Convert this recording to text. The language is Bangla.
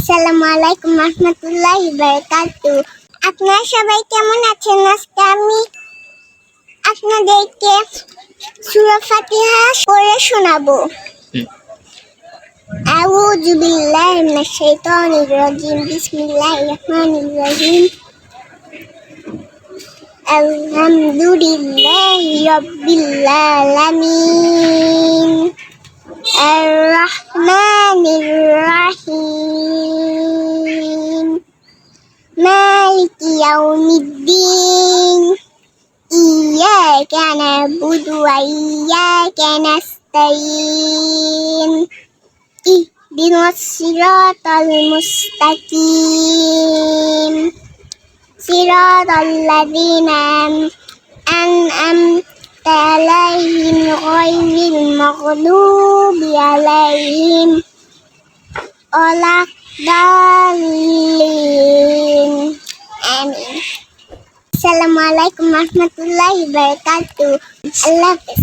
আসসালামু আলাইকুম রহমতুল্লাহি বারাকাতুহু। আপনারা সবাই কেমন আছেন? আজকে আমি আপনাদেরকে সূরা ফাতিহা পড়ে শোনাবো। আউযু বিল্লাহি মিনাশ শাইতানির রাজিম। বিসমিল্লাহির রহমানির রহিম। আলহামদুলিল্লাহি রাব্বিল আলামিন। আর-রাহমানির রাহিম। মালিকি ইয়াউমিদ্দিন। ইয়্যাকা না'বুদু ওয়া ইয়্যাকা নাস্তাঈন। ইহদিনাস সিরাতাল মুস্তাকিম। সিরাতাল লাযীনা আন'আমতা আলাইহিম গায়রিল মাগদুবি আলাইহিম ওয়ালাদ-দাল্লিন। আমিন। আসসালামু আলাইকুম রহমতুল্লাহি বারাকাতুহু। আল্লাহ হাফেজ।